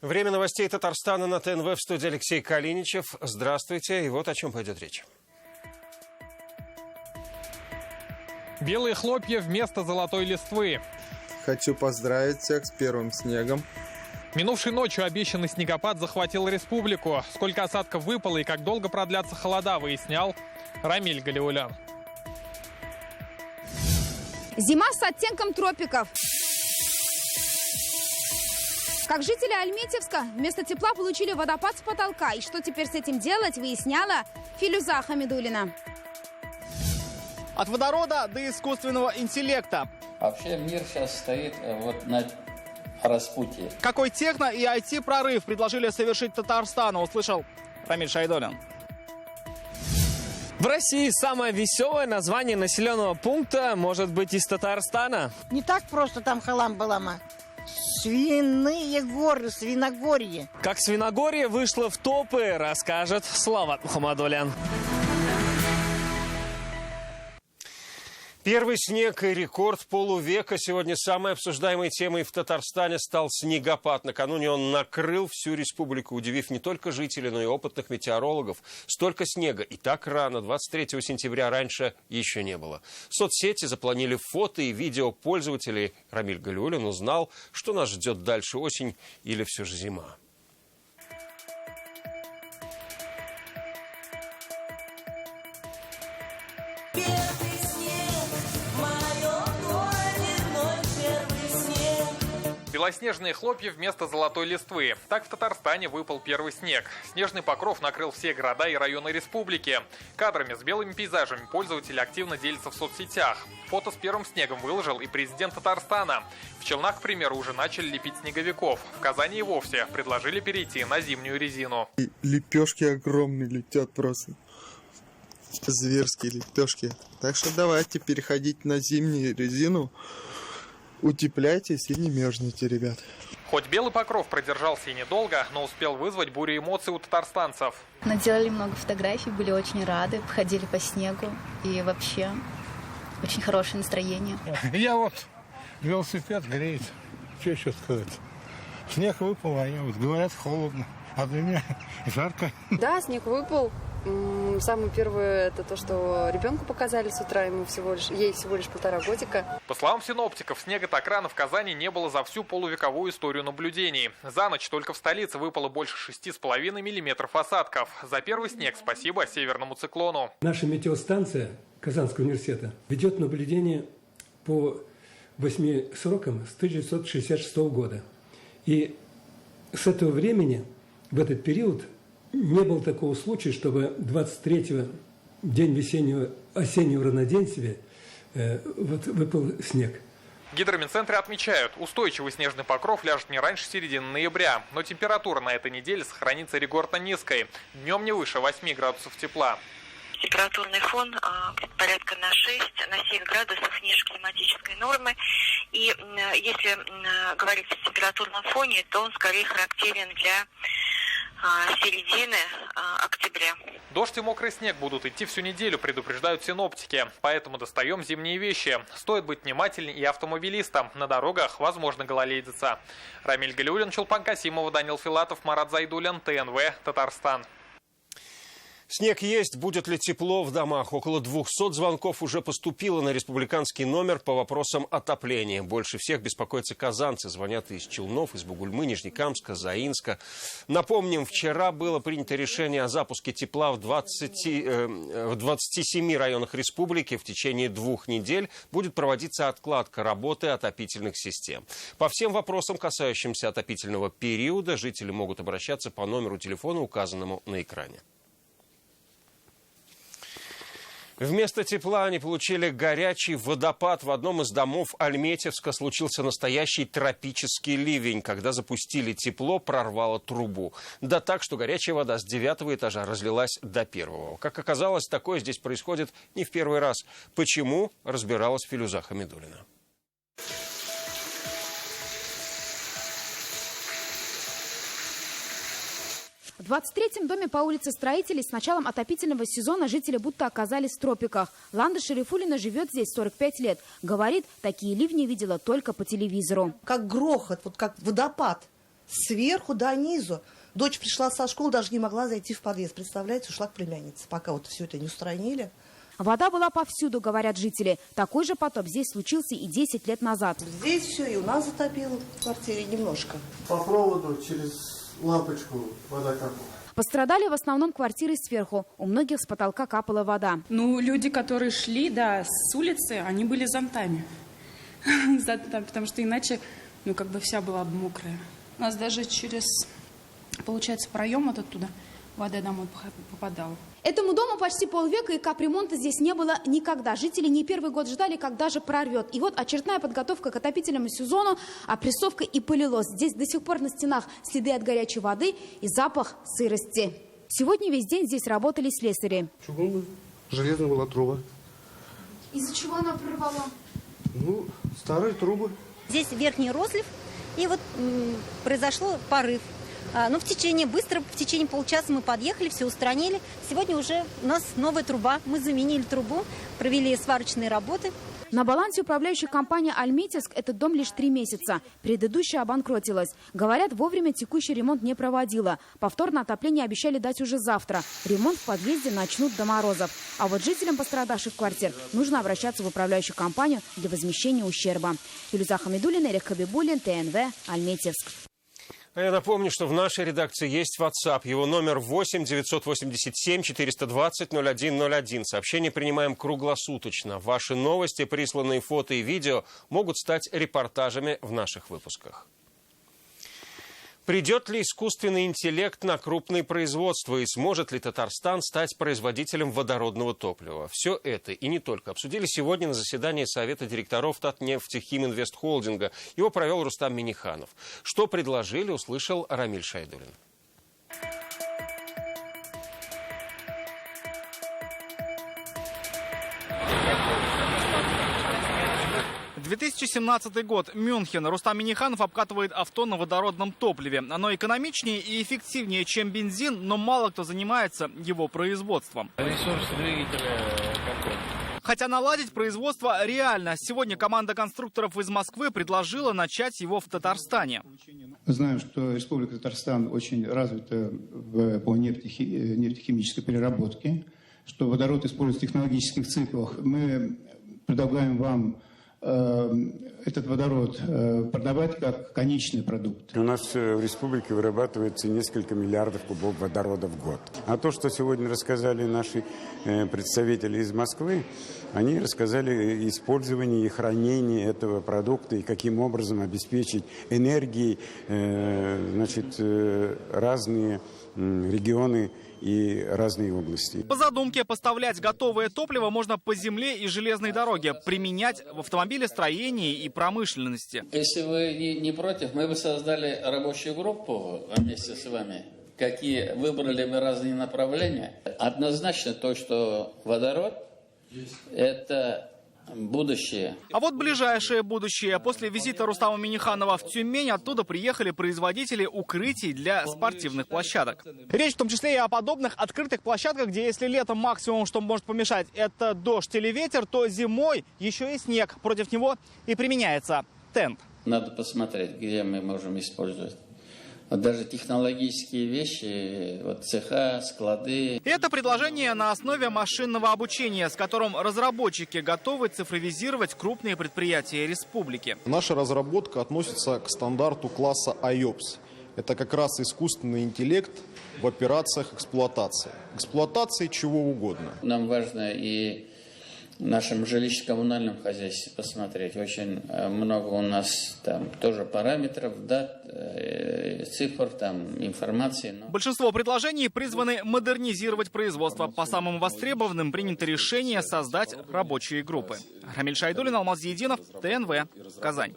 Время новостей Татарстана на ТНВ, в студии Алексей Калиничев. Здравствуйте, и вот о чем пойдет речь. Белые хлопья вместо золотой листвы. Хочу поздравить всех с первым снегом. Минувшей ночью обещанный снегопад захватил республику. Сколько осадков выпало и как долго продлятся холода, выяснял Рамиль Галиулян. Зима с оттенком тропиков. Как жители Альметьевска вместо тепла получили водопад с потолка. И что теперь с этим делать, выясняла Филюза Хамидуллина. От водорода до искусственного интеллекта. Вообще мир сейчас стоит на распутье. Какой техно- и IT-прорыв предложили совершить Татарстану, услышал Рамиль Шайдуллин. В России самое веселое название населенного пункта может быть из Татарстана. Не так просто там Халам-Балама. Свиные горы, Свиногорье. Как Свиногорье вышло в топы, расскажет Слават Мухаммадуллян. Первый снег и рекорд полувека. Сегодня самой обсуждаемой темой в Татарстане стал снегопад. Накануне он накрыл всю республику, удивив не только жителей, но и опытных метеорологов. Столько снега и так рано, 23 сентября, раньше еще не было. Соцсети заполонили фото и видео пользователей. Рамиль Галиулян узнал, что нас ждет дальше, осень или все же зима. Белоснежные хлопья вместо золотой листвы. Так в Татарстане выпал первый снег. Снежный покров накрыл все города и районы республики. Кадрами с белыми пейзажами пользователи активно делятся в соцсетях. Фото с первым снегом выложил и президент Татарстана. В Челнах, к примеру, уже начали лепить снеговиков. В Казани и вовсе предложили перейти на зимнюю резину. И лепешки огромные летят просто. Зверские лепешки. Так что давайте переходить на зимнюю резину. Утепляйтесь и не мерзните, ребят. Хоть белый покров продержался и недолго, но успел вызвать бурю эмоций у татарстанцев. Наделали много фотографий, были очень рады, ходили по снегу и вообще очень хорошее настроение. Я вот, велосипед греет, что еще сказать. Снег выпал, а я вот, говорят, холодно, а для меня жарко. Да, снег выпал. Самое первое это то, что ребенку показали с утра, ей всего лишь 1,5 годика. По словам синоптиков, снега так рано в Казани не было за всю полувековую историю наблюдений. За ночь только в столице выпало больше 6,5 миллиметров осадков. За первый снег спасибо северному циклону. Наша метеостанция Казанского университета ведет наблюдение по 8 срокам с 1966 года. И с этого времени, в этот период, не было такого случая, чтобы 23-го, день осеннего равноденствия, выпал снег. В гидромедцентре отмечают, устойчивый снежный покров ляжет не раньше середины ноября, но температура на этой неделе сохранится рекордно низкой, днем не выше 8 градусов тепла. Температурный фон порядка на 6-7 градусов ниже климатической нормы. И если говорить о температурном фоне, то он скорее характерен для середины октября. Дождь и мокрый снег будут идти всю неделю, предупреждают синоптики. Поэтому достаем зимние вещи. Стоит быть внимательнее и автомобилистам. На дорогах возможно гололедица. Рамиль Галиулян, Чулпан Касимова, Данил Филатов, Марат Зайдуллян, ТНВ, Татарстан. Снег есть, будет ли тепло в домах? Около 200 звонков уже поступило на республиканский номер по вопросам отопления. Больше всех беспокоятся казанцы. Звонят из Челнов, из Бугульмы, Нижнекамска, Заинска. Напомним, вчера было принято решение о запуске тепла в 27 районах республики. В течение 2 недель будет проводиться откладка работы отопительных систем. По всем вопросам, касающимся отопительного периода, жители могут обращаться по номеру телефона, указанному на экране. Вместо тепла они получили горячий водопад. В одном из домов Альметьевска случился настоящий тропический ливень. Когда запустили тепло, прорвало трубу. Да так, что горячая вода с 9-го этажа разлилась до 1-го. Как оказалось, такое здесь происходит не в первый раз. Почему, разбиралась Филюза Хамидуллина. В 23-м доме по улице Строителей с началом отопительного сезона жители будто оказались в тропиках. Ланда Шерифуллина живет здесь 45 лет. Говорит, такие ливни видела только по телевизору. Как грохот, вот как водопад сверху до низу. Дочь пришла со школы, даже не могла зайти в подъезд. Представляете, ушла к племяннице, пока вот все это не устранили. Вода была повсюду, говорят жители. Такой же потоп здесь случился и 10 лет назад. Здесь все и у нас затопило в квартире немножко. По проводу через лампочку вода капала. Пострадали в основном квартиры сверху. У многих с потолка капала вода. Ну, люди, которые шли, да, с улицы, они были зонтами. Потому что иначе, ну, как бы вся была бы мокрая. У нас даже через, получается, проем вот оттуда вода домой попадала. Этому дому почти полвека, и капремонта здесь не было никогда. Жители не первый год ждали, когда же прорвет. И вот очередная подготовка к отопительному сезону, опрессовка и пылесос. Здесь до сих пор на стенах следы от горячей воды и запах сырости. Сегодня весь день здесь работали слесари. Чугунная, железная была труба. Из-за чего она прорвала? Ну, старые трубы. Здесь верхний розлив, и вот произошло порыв. Ну, в течение получаса мы подъехали, все устранили. Сегодня уже у нас новая труба. Мы заменили трубу, провели сварочные работы. На балансе управляющей компании «Альметьевск» этот дом лишь 3 месяца. Предыдущая обанкротилась. Говорят, вовремя текущий ремонт не проводила. Повторное отопление обещали дать уже завтра. Ремонт в подъезде начнут до морозов. А вот жителям пострадавших квартир нужно обращаться в управляющую компанию для возмещения ущерба. Юлиза Хамидуллина, Эрик Хабибуллин, ТНВ, Альметьевск. А я напомню, что в нашей редакции есть WhatsApp. Его номер 8 987 420 0101. Сообщения принимаем круглосуточно. Ваши новости, присланные фото и видео могут стать репортажами в наших выпусках. Придет ли искусственный интеллект на крупные производства и сможет ли Татарстан стать производителем водородного топлива? Все это и не только обсудили сегодня на заседании Совета директоров Татнефтехиминвестхолдинга. Его провел Рустам Минниханов. Что предложили, услышал Рамиль Шайдуллин. 2017 год. Мюнхен. Рустам Минниханов обкатывает авто на водородном топливе. Оно экономичнее и эффективнее, чем бензин, но мало кто занимается его производством. Ресурс двигателя какой? Хотя наладить производство реально. Сегодня команда конструкторов из Москвы предложила начать его в Татарстане. Мы знаем, что Республика Татарстан очень развита по нефтехимической переработке, что водород используется в технологических циклах. Мы предлагаем вам этот водород продавать как конечный продукт. У нас в республике вырабатывается несколько миллиардов кубов водорода в год. А то, что сегодня рассказали наши представители из Москвы, они рассказали использование и хранение этого продукта и каким образом обеспечить энергией разные регионы и разные области. По задумке, поставлять готовое топливо можно по земле и железной дороге, применять в автомобилестроении и промышленности. Если вы не против, мы бы создали рабочую группу вместе с вами. Какие выбрали бы разные направления. Однозначно то, что водород – это будущее. А вот ближайшее будущее. После визита Рустама Минниханова в Тюмень оттуда приехали производители укрытий для спортивных площадок. Речь в том числе и о подобных открытых площадках, где если летом максимум, что может помешать, это дождь или ветер, то зимой еще и снег. Против него и применяется тент. Надо посмотреть, где мы можем использовать. Вот даже технологические вещи, вот цеха, склады. Это предложение на основе машинного обучения, с которым разработчики готовы цифровизировать крупные предприятия республики. Наша разработка относится к стандарту класса IOPS. Это как раз искусственный интеллект в операциях эксплуатации. Эксплуатации чего угодно. Нам важно и в нашем жилищно-коммунальном хозяйстве посмотреть. Очень много у нас там тоже параметров, дат, цифр, там, информации. Большинство предложений призваны модернизировать производство. По самым востребованным принято решение создать рабочие группы. Рамиль Шайдуллин, Алмаз Зиединов, ТНВ, Казань.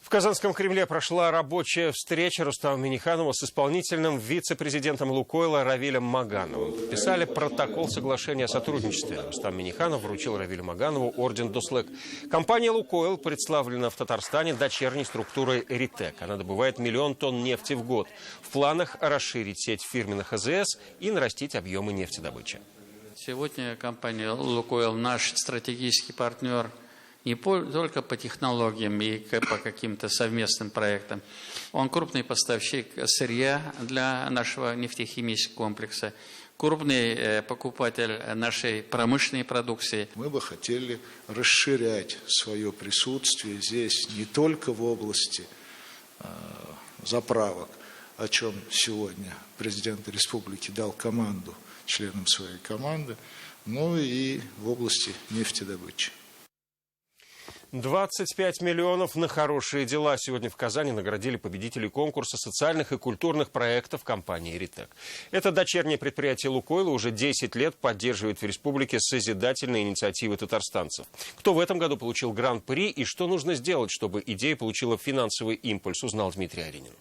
В Казанском Кремле прошла рабочая встреча Рустама Минниханова с исполнительным вице-президентом «Лукойла» Равилем Магановым. Подписали протокол соглашения о сотрудничестве. Рустам Минниханов вручил Равилю Маганову орден Дуслык. Компания «Лукойл» представлена в Татарстане дочерней структурой «Ритек». Она добывает 1 000 000 тонн нефти в год. В планах расширить сеть фирменных АЗС и нарастить объемы нефтедобычи. Сегодня компания «Лукойл» наш стратегический партнер не только по технологиям и по каким-то совместным проектам. Он крупный поставщик сырья для нашего нефтехимического комплекса, крупный покупатель нашей промышленной продукции. Мы бы хотели расширять свое присутствие здесь не только в области заправок, о чем сегодня президент республики дал команду членам своей команды, но и в области нефтедобычи. 25 миллионов на хорошие дела. Сегодня в Казани наградили победителей конкурса социальных и культурных проектов компании «Ритек». Это дочернее предприятие «Лукойла» уже 10 лет поддерживает в республике созидательные инициативы татарстанцев. Кто в этом году получил гран-при и что нужно сделать, чтобы идея получила финансовый импульс, узнал Дмитрий Аринин.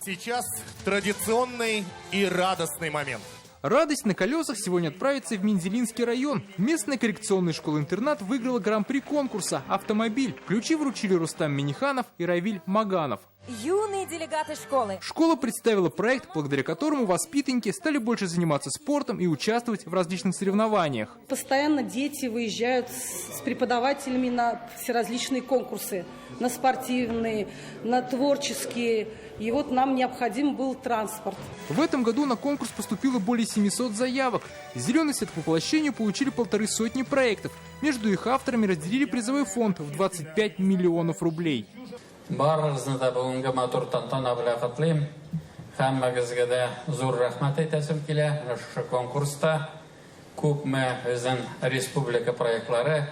Сейчас традиционный и радостный момент. Радость на колесах сегодня отправится в Мензелинский район. Местная коррекционная школа-интернат выиграла гран-при конкурса «Автомобиль». Ключи вручили Рустам Миниханов и Равиль Маганов. Юные делегаты школы. Школа представила проект, благодаря которому воспитанники стали больше заниматься спортом и участвовать в различных соревнованиях. Постоянно дети выезжают с преподавателями на всеразличные конкурсы. На спортивные, на творческие. И вот нам необходим был транспорт. В этом году на конкурс поступило более 700 заявок. Зеленый свет к воплощению получили 150 проектов. Между их авторами разделили призовой фонд в 25 миллионов рублей. Барыгызны да бүгінгі матур тантана белән котлыйм. Һәммәгезгә дә зур рәхмәт әйтәсем килә. Шушы конкурста күпме безнең республика проектлары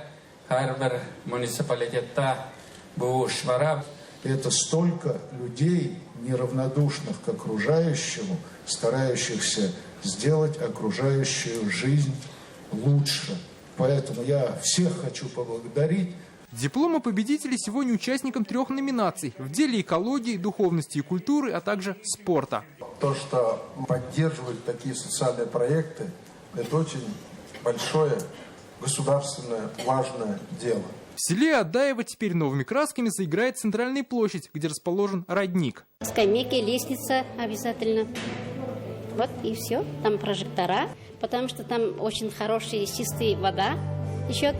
һәрбер муниципалитетта бу эш бара. Это столько людей, неравнодушных к окружающему, старающихся сделать окружающую жизнь лучше. Поэтому я всех хочу поблагодарить. Дипломы победителей сегодня участникам 3 номинаций в деле экологии, духовности и культуры, а также спорта. То, что поддерживают такие социальные проекты, это очень большое государственное важное дело. В селе Адаево теперь новыми красками заиграет центральная площадь, где расположен родник. Скамейки, лестница обязательно. Вот и все. Там прожектора, потому что там очень хорошая чистая вода. Еще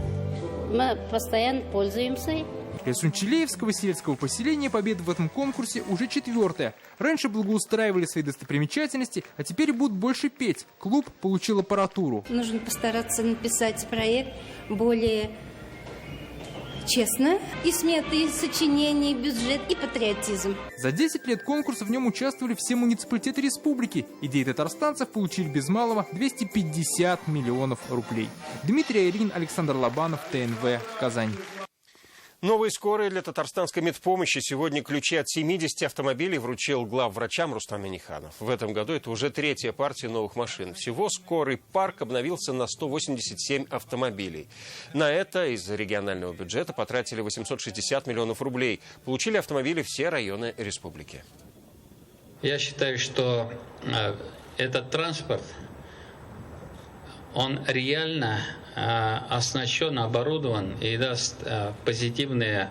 мы постоянно пользуемся. Для Сунчелеевского сельского поселения победа в этом конкурсе уже 4-я. Раньше благоустраивали свои достопримечательности, а теперь будут больше петь. Клуб получил аппаратуру. Нужно постараться написать проект более честно. И сметы, и сочинения, и бюджет, и патриотизм. За 10 лет конкурса в нем участвовали все муниципалитеты республики. Идеи татарстанцев получили без малого 250 миллионов рублей. Дмитрий Аринин, Александр Лобанов, ТНВ, Казань. Новые скорые для татарстанской медпомощи. Сегодня ключи от 70 автомобилей вручил главврачам Рустам Миниханов. В этом году это уже 3-я партия новых машин. Всего скорый парк обновился на 187 автомобилей. На это из регионального бюджета потратили 860 миллионов рублей. Получили автомобили все районы республики. Я считаю, что этот транспорт, он реально оснащен, оборудован и даст позитивные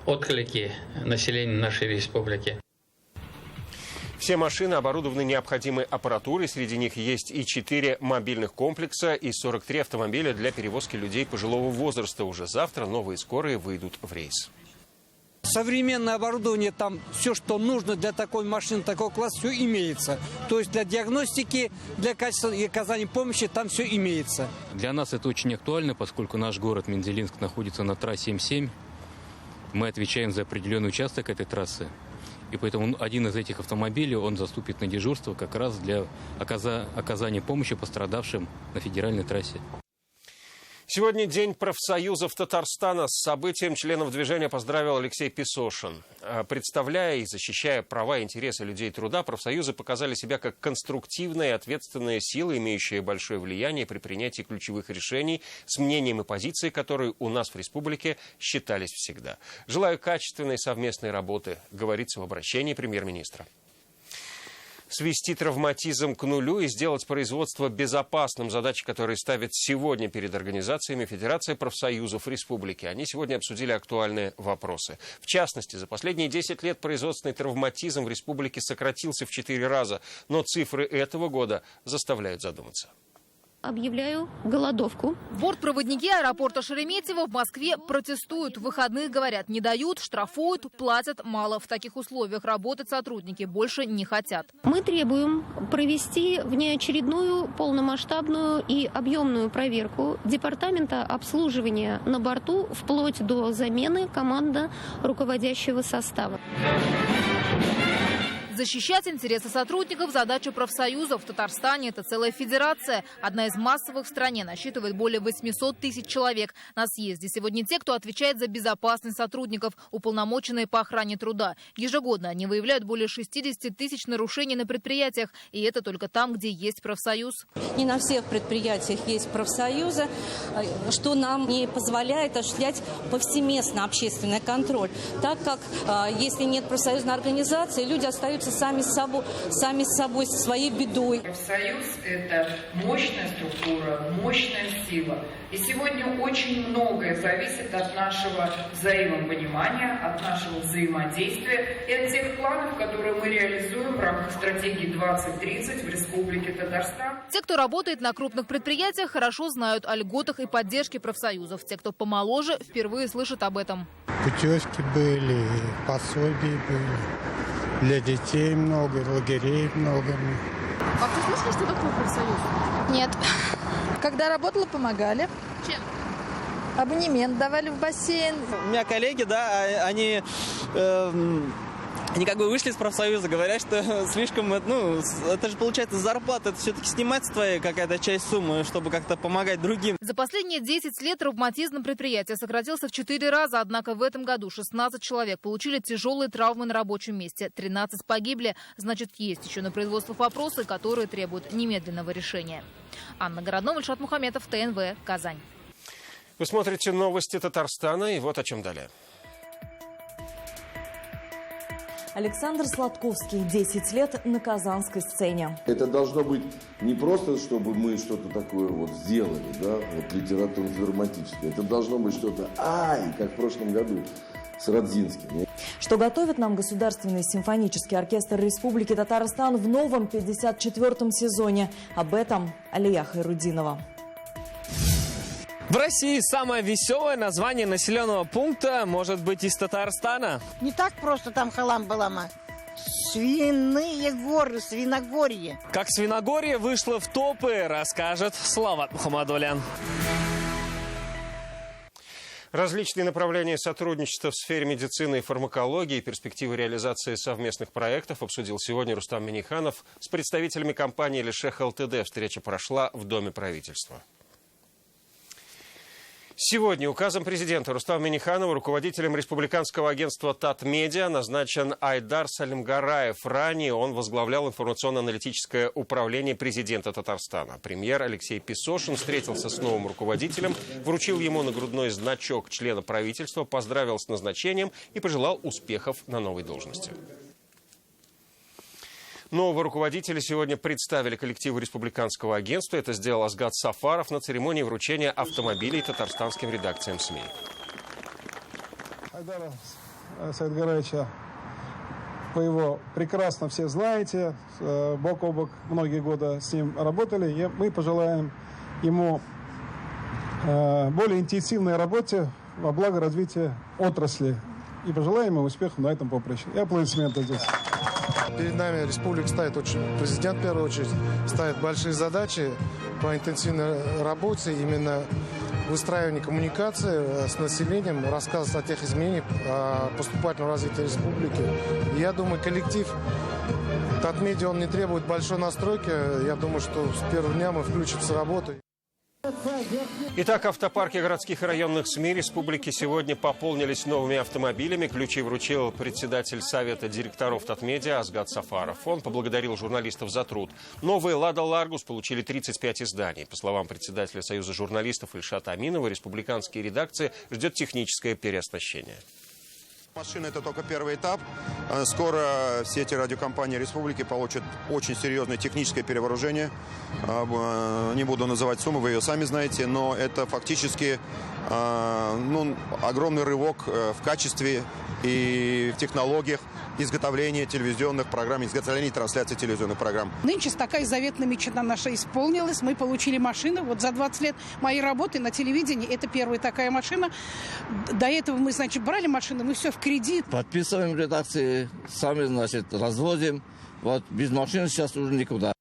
отклики населению нашей республики. Все машины оборудованы необходимой аппаратурой. Среди них есть и 4 мобильных комплекса, и 43 автомобиля для перевозки людей пожилого возраста. Уже завтра новые скорые выйдут в рейс. Современное оборудование, там все, что нужно для такой машины, такого класса, все имеется. То есть для диагностики, для качественной и оказания помощи там все имеется. Для нас это очень актуально, поскольку наш город Мензелинск находится на трассе М7. Мы отвечаем за определенный участок этой трассы. И поэтому один из этих автомобилей, он заступит на дежурство как раз для оказания помощи пострадавшим на федеральной трассе. Сегодня День профсоюзов Татарстана. С событием членов движения поздравил Алексей Песошин. Представляя и защищая права и интересы людей труда, профсоюзы показали себя как конструктивная и ответственная сила, имеющая большое влияние при принятии ключевых решений с мнением и позицией, которые у нас в республике считались всегда. Желаю качественной совместной работы, говорится в обращении премьер-министра. Свести травматизм к нулю и сделать производство безопасным – задачи, которые ставит сегодня перед организациями Федерация профсоюзов республики. Они сегодня обсудили актуальные вопросы. В частности, за последние 10 лет производственный травматизм в республике сократился в 4 раза, но цифры этого года заставляют задуматься. объявляю голодовку. Бортпроводники аэропорта Шереметьево в Москве протестуют. Выходных, говорят, не дают, штрафуют, платят мало. В таких условиях работать сотрудники больше не хотят. Мы требуем провести внеочередную, полномасштабную и объемную проверку департамента обслуживания на борту вплоть до замены команды руководящего состава. Защищать интересы сотрудников – задача профсоюзов. В Татарстане это целая федерация. Одна из массовых в стране, насчитывает более 800 тысяч человек. На съезде сегодня те, кто отвечает за безопасность сотрудников, уполномоченные по охране труда. Ежегодно они выявляют более 60 тысяч нарушений на предприятиях. И это только там, где есть профсоюз. Не на всех предприятиях есть профсоюзы, что нам не позволяет осуществлять повсеместно общественный контроль. Так как, если нет профсоюзной организации, люди остаются сами с собой, со своей бедой. Профсоюз – это мощная структура, мощная сила. И сегодня очень многое зависит от нашего взаимопонимания, от нашего взаимодействия и от тех планов, которые мы реализуем в рамках стратегии 2030 в Республике Татарстан. Те, кто работает на крупных предприятиях, хорошо знают о льготах и поддержке профсоюзов. Те, кто помоложе, впервые слышат об этом. Путевки были, пособия были. Для детей много, лагерей много. А ты слышали, что такое профсоюз? Нет. Когда работала, помогали. Чем? Абонемент давали в бассейн. У меня коллеги, да, они как бы вышли из профсоюза, говорят, что слишком, это же получается зарплата, это все-таки снимать с твоей какая-то часть суммы, чтобы как-то помогать другим. За последние 10 лет травматизм предприятия сократился в 4 раза, однако в этом году 16 человек получили тяжелые травмы на рабочем месте, 13 погибли. Значит, есть еще на производствах вопросы, которые требуют немедленного решения. Анна Городнова, Ильшат Мухаметов, ТНВ, Казань. Вы смотрите новости Татарстана, и вот о чем далее. Александр Сладковский 10 лет на казанской сцене. Это должно быть не просто, чтобы мы что-то такое вот сделали, да, вот литературно-драматическое. Это должно быть что-то, как в прошлом году с Радзинским. Что готовит нам Государственный симфонический оркестр Республики Татарстан в новом 54-м сезоне. Об этом Алия Хайрудинова. В России самое веселое название населенного пункта может быть из Татарстана. Не так просто там Халам-Балама. Свиные горы, Свиногорье. Как Свиногорье вышло в топы, расскажет Слава Мухаммадулян. Различные направления сотрудничества в сфере медицины и фармакологии и перспективы реализации совместных проектов обсудил сегодня Рустам Минниханов с представителями компании «Лешех ЛТД». Встреча прошла в Доме правительства. Сегодня указом президента Рустама Минниханова руководителем республиканского агентства «Татмедиа» назначен Айдар Салимгараев. Ранее он возглавлял информационно-аналитическое управление президента Татарстана. Премьер Алексей Песошин встретился с новым руководителем, вручил ему нагрудной значок члена правительства, поздравил с назначением и пожелал успехов на новой должности. Нового руководителя сегодня представили коллективу республиканского агентства. Это сделал Азгат Сафаров на церемонии вручения автомобилей татарстанским редакциям СМИ. Айдара Саидгараевича, вы его прекрасно все знаете. Бок о бок многие годы с ним работали. И мы пожелаем ему более интенсивной работе во благо развития отрасли. И пожелаем ему успехов на этом поприще. И аплодисменты здесь. Перед нами республика ставит президент в первую очередь ставит большие задачи по интенсивной работе, именно выстраивание коммуникации с населением, рассказ о тех изменениях, о поступательном развитии республики. Я думаю, коллектив Татмедиа, он не требует большой настройки. Я думаю, что с первого дня мы включимся в работу. Итак, автопарки городских и районных СМИ республики сегодня пополнились новыми автомобилями. Ключи вручил председатель Совета директоров Татмедиа Азгат Сафаров. Он поблагодарил журналистов за труд. Новые «Лада Ларгус» получили 35 изданий. По словам председателя Союза журналистов Ильшата Аминова, республиканские редакции ждет техническое переоснащение. Машина – это только первый этап. Скоро все эти радиокомпании республики получат очень серьезное техническое перевооружение. Не буду называть сумму, вы ее сами знаете, но это фактически огромный рывок в качестве и в технологиях изготовления телевизионных программ, изготовления и трансляции телевизионных программ. Нынче такая заветная мечта наша исполнилась. Мы получили машину. Вот за 20 лет моей работы на телевидении это первая такая машина. До этого мы, значит, брали машину, мы все в кредит. Подписываем редакции, сами, значит, развозим. Вот без машины сейчас уже никуда.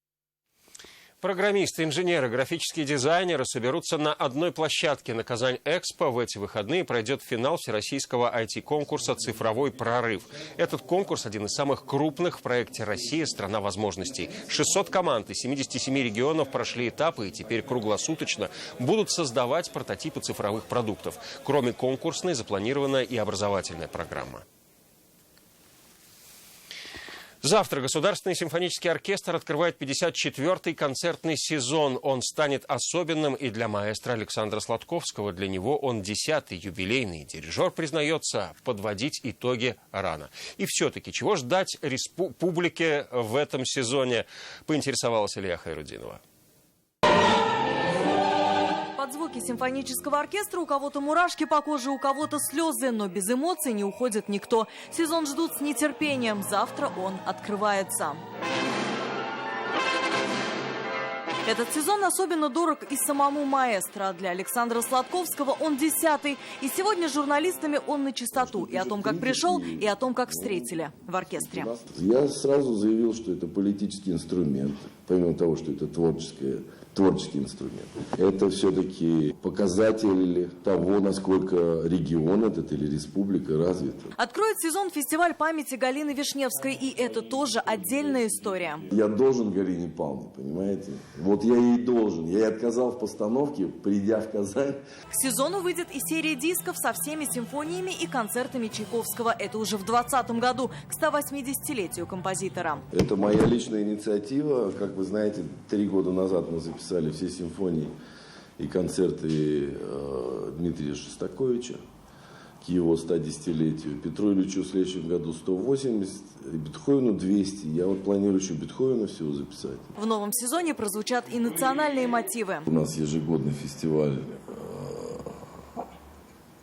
Программисты, инженеры, графические дизайнеры соберутся на одной площадке на Казань-Экспо. В эти выходные пройдет финал всероссийского IT-конкурса «Цифровой прорыв». Этот конкурс – один из самых крупных в проекте «Россия. Страна возможностей». 600 команд из 77 регионов прошли этапы и теперь круглосуточно будут создавать прототипы цифровых продуктов. Кроме конкурсной, запланирована и образовательная программа. Завтра Государственный симфонический оркестр открывает 54-й концертный сезон. Он станет особенным и для маэстро Александра Сладковского. Для него он 10-й юбилейный. Дирижер признается, подводить итоги рано. И все-таки, чего ждать публике в этом сезоне, поинтересовалась Илья Хайрудинова. Под звуки симфонического оркестра у кого-то мурашки по коже, у кого-то слезы, но без эмоций не уходит никто. Сезон ждут с нетерпением. Завтра он открывается. Этот сезон особенно дорог и самому маэстро. Для Александра Сладковского он 10-й. И сегодня с журналистами он на чистоту. И о том, как пришел, и о том, как встретили в оркестре. Я сразу заявил, что это политический инструмент. Помимо того, что это творческий инструмент. Это все-таки показатель того, насколько регион этот или республика развита. Откроет сезон фестиваль памяти Галины Вишневской. И это тоже отдельная история. Я должен Галине Павловне, понимаете? Вот я ей должен. Я ей отказал в постановке, придя в Казань. К сезону выйдет и серия дисков со всеми симфониями и концертами Чайковского. Это уже в 2020 году, к 180-летию композитора. Это моя личная инициатива. Как вы знаете, 3 года назад мы записали все симфонии и концерты Дмитрия Шостаковича к его 110-летию. Петру Ильичу в следующем году 180, и Бетховену 200. Я вот планирую еще Бетховена всего записать. В новом сезоне прозвучат и национальные мотивы. У нас ежегодный фестиваль,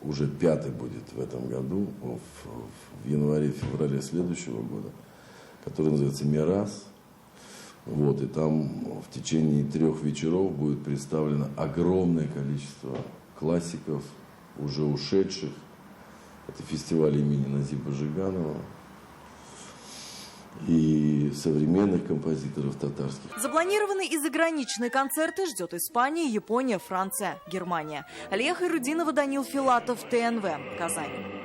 уже 5-й будет в этом году, в январе-феврале следующего года, который называется «Мирас». Вот, и там в течение 3 вечеров будет представлено огромное количество классиков, уже ушедших. Это фестиваль имени Назиба Жиганова и современных композиторов татарских. Запланированные и заграничные концерты ждет Испания, Япония, Франция, Германия. Илья Хайрудинова, Данил Филатов, ТНВ, Казань.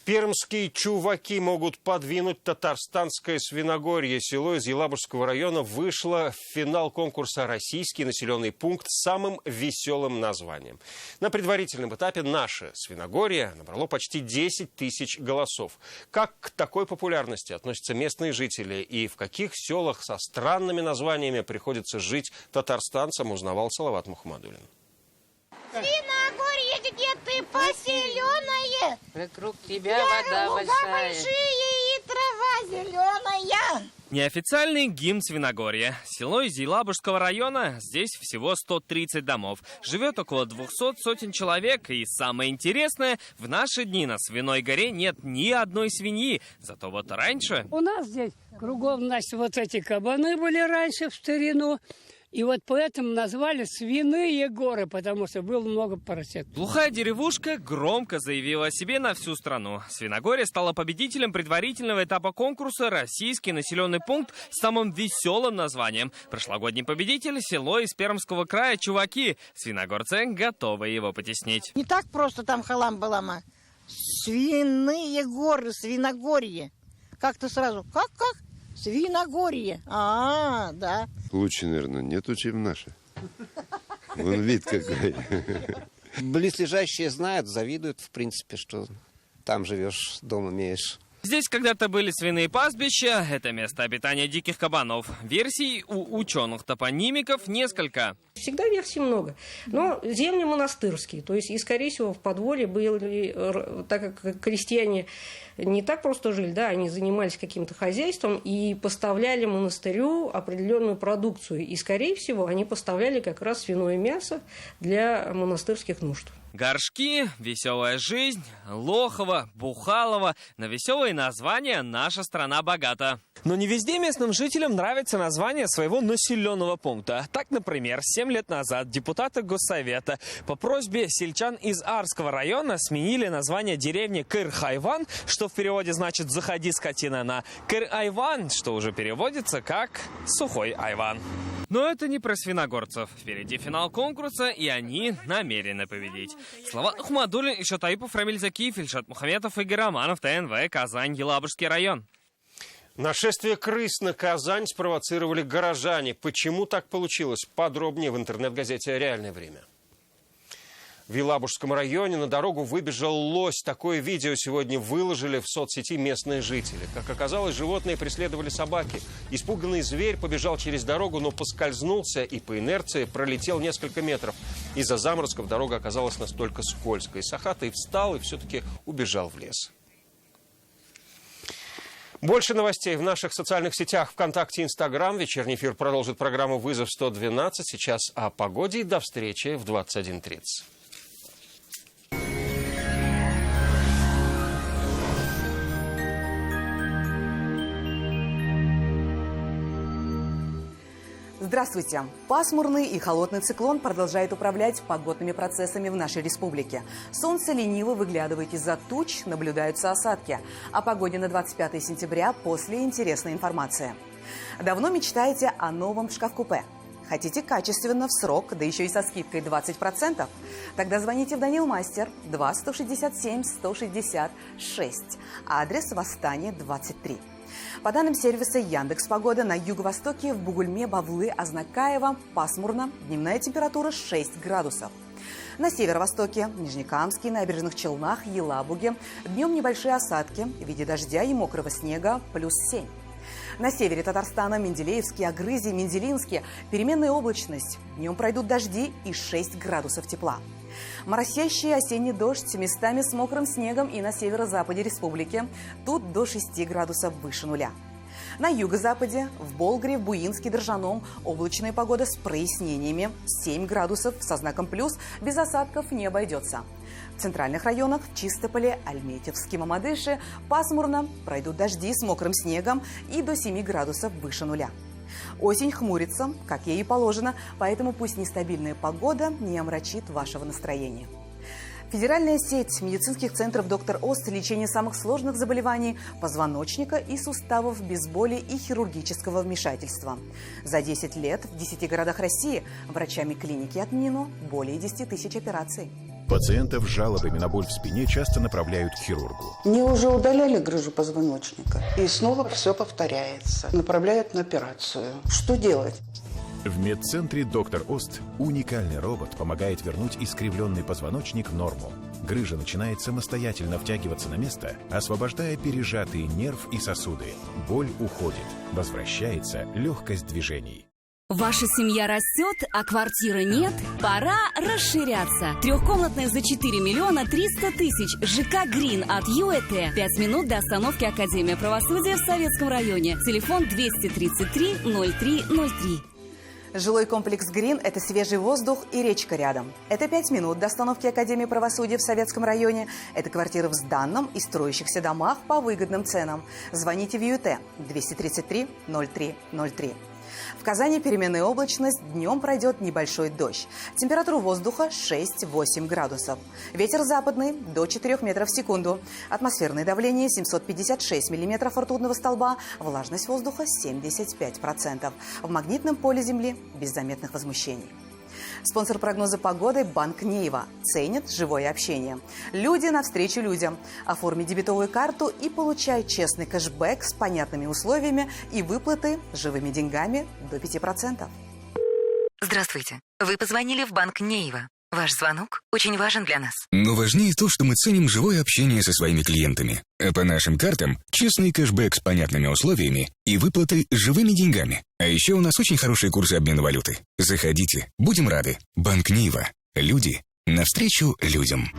Пермские чуваки могут подвинуть татарстанское Свиногорье. Село из Елабужского района вышло в финал конкурса «Российский населенный пункт» с самым веселым названием. На предварительном этапе наше Свиногорье набрало почти 10 тысяч голосов. Как к такой популярности относятся местные жители и в каких селах со странными названиями приходится жить татарстанцам, узнавал Салават Мухаммадуллин. Свиногорье, где ты поселенная? Вокруг тебя вода большая. Большие и трава зеленая. Неофициальный гимн Свиногорья. Село из Елабужского района. Здесь всего 130 домов. Живет около 200 сотен человек. И самое интересное, в наши дни на Свиной горе нет ни одной свиньи. Зато вот раньше... У нас здесь кругом, значит, вот эти кабаны были раньше в старину. И вот поэтому назвали Свиные горы, потому что было много поросят. Глухая деревушка громко заявила о себе на всю страну. Свиногорье стало победителем предварительного этапа конкурса «Российский населенный пункт» с самым веселым названием. Прошлогодний победитель – село из Пермского края Чуваки. Свиногорцы готовы его потеснить. Не так просто там Халамбалама. Свиные горы, Свиногорье. Как-то сразу, как? Свиногорье. Да. Лучше, наверное, нету, чем наше. Вон вид какой. Близлежащие знают, завидуют, в принципе, что там живешь, дом имеешь. Здесь когда-то были свиные пастбища, это место обитания диких кабанов. Версий у ученых-топонимиков несколько. всегда версий много. Но земли монастырские, то есть, и, скорее всего, в подворье были, так как крестьяне не так просто жили, да, они занимались каким-то хозяйством и поставляли монастырю определенную продукцию. И, скорее всего, они поставляли как раз свиное мясо для монастырских нужд. Горшки, веселая жизнь, Лохова, Бухалова. На веселые названия наша страна богата. Но не везде местным жителям нравится название своего населенного пункта. Так, например, 7 лет назад депутаты Госсовета по просьбе сельчан из Арского района сменили название деревни Кыр-Хайван, что в переводе значит «заходи, скотина», на Кыр-Айван, что уже переводится как «сухой айван». Но это не про свиногорцев. Впереди финал конкурса, и они намерены победить. Слова Ахмадуллин, Ильшат Таипов, Рамиль Закиев, Ильшат Мухаметов, Игорь Романов, ТНВ, Казань, Елабужский район. Нашествие крыс на Казань спровоцировали горожане. Почему так получилось? Подробнее в интернет-газете «Реальное время». В Елабужском районе на дорогу выбежал лось. Такое видео сегодня выложили в соцсети местные жители. Как оказалось, животные преследовали собаки. Испуганный зверь побежал через дорогу, но поскользнулся и по инерции пролетел несколько метров. Из-за заморозков дорога оказалась настолько скользкой. Сахатый встал и все-таки убежал в лес. Больше новостей в наших социальных сетях ВКонтакте и Инстаграм. Вечерний эфир продолжит программу «Вызов 112». Сейчас о погоде и до встречи в 21:30. Здравствуйте! Пасмурный и холодный циклон продолжает управлять погодными процессами в нашей республике. Солнце лениво выглядывает из-за туч, наблюдаются осадки. О погоде на 25 сентября после интересной информации. Давно мечтаете о новом шкаф-купе? Хотите качественно, в срок, да еще и со скидкой 20%? Тогда звоните в Данил Мастер 2 167 166. Адрес Восстание 23. По данным сервиса Яндекс.Погода, на юго-востоке в Бугульме, Бавлы, Азнакаево пасмурно, дневная температура 6 градусов. На северо-востоке, Нижнекамске, Набережных Челнах, Елабуге днем небольшие осадки в виде дождя и мокрого снега +7. На севере Татарстана, Менделеевске, Агрызе, Менделинске переменная облачность. Днем пройдут дожди и 6 градусов тепла. Моросящий осенний дождь местами с мокрым снегом и на северо-западе республики. Тут до 6 градусов выше нуля. На юго-западе, в Болгре, в Буинске, Дрожжаном облачная погода с прояснениями. 7 градусов со знаком плюс, без осадков не обойдется. В центральных районах, в Чистополе, Альметьевске, Мамадыше пасмурно, пройдут дожди с мокрым снегом и до 7 градусов выше нуля. Осень хмурится, как ей и положено, поэтому пусть нестабильная погода не омрачит вашего настроения. Федеральная сеть медицинских центров «Доктор Ост» лечение самых сложных заболеваний позвоночника и суставов без боли и хирургического вмешательства. За 10 лет в 10 городах России врачами клиники отменено более 10 тысяч операций. Пациентов с жалобами на боль в спине часто направляют к хирургу. Мне уже удаляли грыжу позвоночника, и снова все повторяется. Направляют на операцию. Что делать? В медцентре «Доктор Ост» уникальный робот помогает вернуть искривленный позвоночник в норму. Грыжа начинает самостоятельно втягиваться на место, освобождая пережатые нерв и сосуды. Боль уходит, возвращается легкость движений. Ваша семья растет, а квартиры нет? Пора расширяться. Трехкомнатная за 4 миллиона 300 тысяч. ЖК «Грин» от ЮЭТ. 5 минут до остановки Академия правосудия в Советском районе. Телефон 233 0303. Жилой комплекс «Грин» – это свежий воздух и речка рядом. Это 5 минут до остановки Академии правосудия в Советском районе. Это квартиры в сданном и строящихся домах по выгодным ценам. Звоните в ЮЭТ 233 0303. В Казани переменная облачность, днем пройдет небольшой дождь. Температура воздуха 6-8 градусов. Ветер западный до 4 метров в секунду. Атмосферное давление 756 миллиметров ртутного столба. Влажность воздуха 75%. В магнитном поле Земли без заметных возмущений. Спонсор прогноза погоды – Банк Нейва. Ценит живое общение. Люди навстречу людям. Оформи дебетовую карту и получай честный кэшбэк с понятными условиями и выплаты живыми деньгами до 5%. Здравствуйте. Вы позвонили в Банк Нейва. Ваш звонок очень важен для нас. Но важнее то, что мы ценим живое общение со своими клиентами. А по нашим картам честный кэшбэк с понятными условиями и выплатой живыми деньгами. А еще у нас очень хорошие курсы обмена валюты. Заходите, будем рады. Банк Нива. Люди навстречу людям.